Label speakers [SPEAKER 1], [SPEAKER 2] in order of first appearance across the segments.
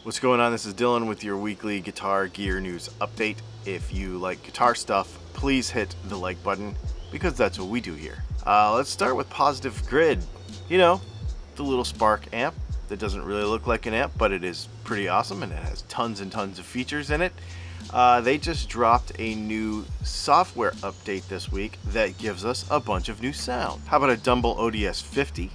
[SPEAKER 1] What's going on? This is Dylan with your weekly guitar gear news update. If you like guitar stuff, please hit the like button because that's what we do here. Let's start with Positive Grid. You know, the little Spark amp that doesn't really look like an amp, but it is pretty awesome and it has tons and tons of features in it. They just dropped a new software update this week that gives us a bunch of new sound. How about a Dumble ODS 50?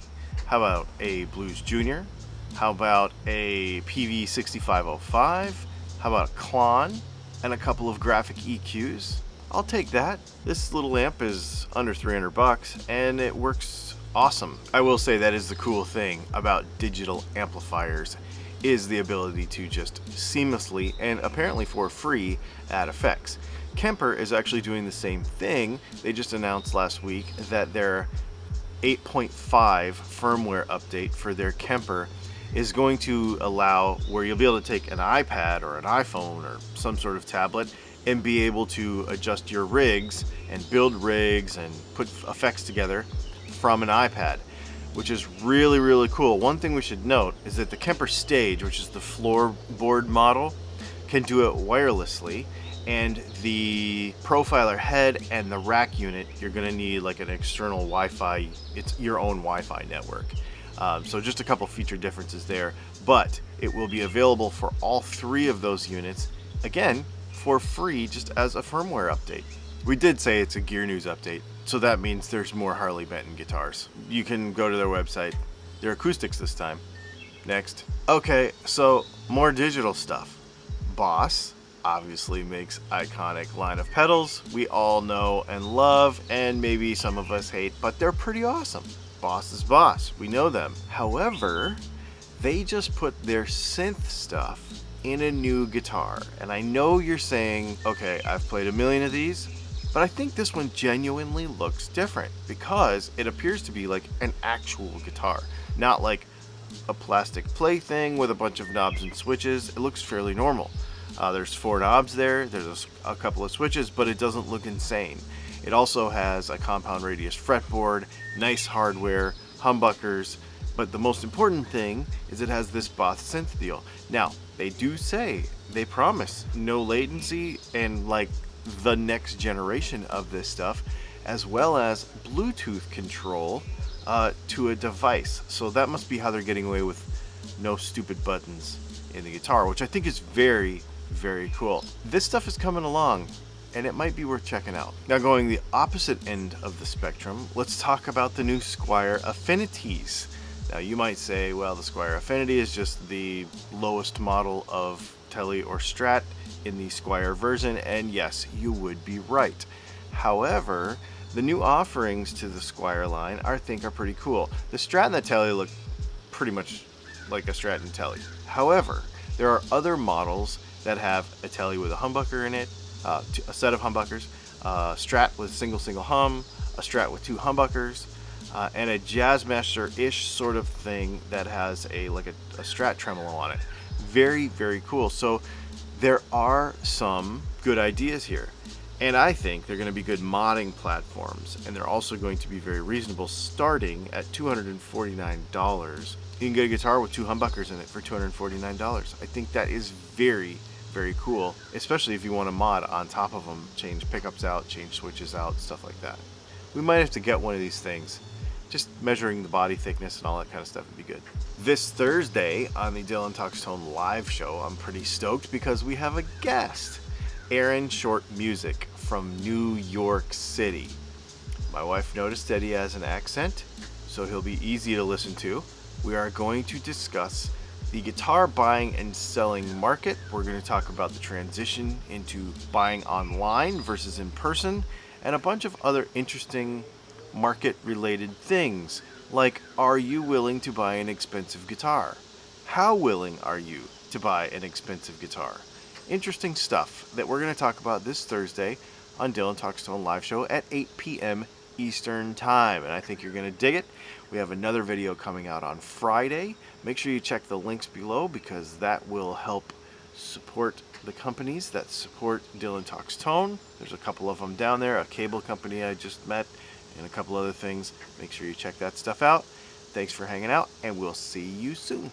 [SPEAKER 1] How about a Blues Junior? How about a PV 6505? How about a Klon and a couple of graphic EQs? I'll take that. This little amp is under 300 bucks and it works awesome. I will say that is the cool thing about digital amplifiers, is the ability to just seamlessly and apparently for free add effects. Kemper is actually doing the same thing. They just announced last week that their 8.5 firmware update for their Kemper is going to allow where you'll be able to take an iPad or an iPhone or some sort of tablet and be able to adjust your rigs and build rigs and put effects together from an iPad, which is really, really cool. One thing we should note is that the Kemper Stage, which is the floorboard model, can do it wirelessly, and the profiler head and the rack unit, you're gonna need like an external Wi-Fi, it's your own Wi-Fi network. So just a couple feature differences there, but it will be available for all three of those units, again, for free, just as a firmware update. We did say it's a gear news update, so that means there's more Harley Benton guitars. You can go to their website. They're acoustics this time. Next. Okay, so more digital stuff. Boss obviously makes iconic line of pedals we all know and love, and maybe some of us hate, but they're pretty awesome. Boss is Boss, we know them. However, they just put their synth stuff in a new guitar. And I know you're saying, okay, I've played a million of these, but I think this one genuinely looks different because it appears to be like an actual guitar, not like a plastic plaything with a bunch of knobs and switches. It looks fairly normal. There's 4 knobs there, there's a couple of switches, but it doesn't look insane. It also has a compound radius fretboard, nice hardware, humbuckers, but the most important thing is it has this Boss synth deal. Now, they do say, they promise no latency and like the next generation of this stuff, as well as Bluetooth control to a device. So that must be how they're getting away with no stupid buttons in the guitar, which I think is very, very cool. This stuff is coming along, and it might be worth checking out. Now, going the opposite end of the spectrum, let's talk about the new Squier Affinities. Now, you might say, well, the Squier Affinity is just the lowest model of Tele or Strat in the Squier version, and yes, you would be right. However, the new offerings to the Squier line I think are pretty cool. The Strat and the Tele look pretty much like a Strat and Tele. However, there are other models that have a Tele with a humbucker in it, a set of humbuckers, a Strat with single hum, a Strat with 2 humbuckers, and a Jazzmaster-ish sort of thing that has a Strat tremolo on it. Very, very cool. So there are some good ideas here, and I think they're going to be good modding platforms, and they're also going to be very reasonable, starting at $249. You can get a guitar with 2 humbuckers in it for $249. I think that is very, very cool, especially if you want to mod on top of them, change pickups out, change switches out, stuff like that. We might have to get one of these things. Just measuring the body thickness and all that kind of stuff would be good. This Thursday on the Dylan Talks Tone live show, I'm pretty stoked because we have a guest, Aaron Short Music from New York City. My wife noticed that he has an accent, so he'll be easy to listen to. We are going to discuss the guitar buying and selling market. We're going to talk about the transition into buying online versus in person, and a bunch of other interesting market related things, like, are you willing to buy an expensive guitar? How willing are you to buy an expensive guitar? Interesting stuff that we're going to talk about this Thursday on Dylan Talks Tone live show at 8 p.m. Eastern time, and I think you're going to dig it. We have another video coming out on Friday. Make sure you check the links below because that will help support the companies that support Dylan Talks Tone. There's a couple of them down there, a cable company I just met, and a couple other things. Make sure you check that stuff out. Thanks for hanging out, and we'll see you soon.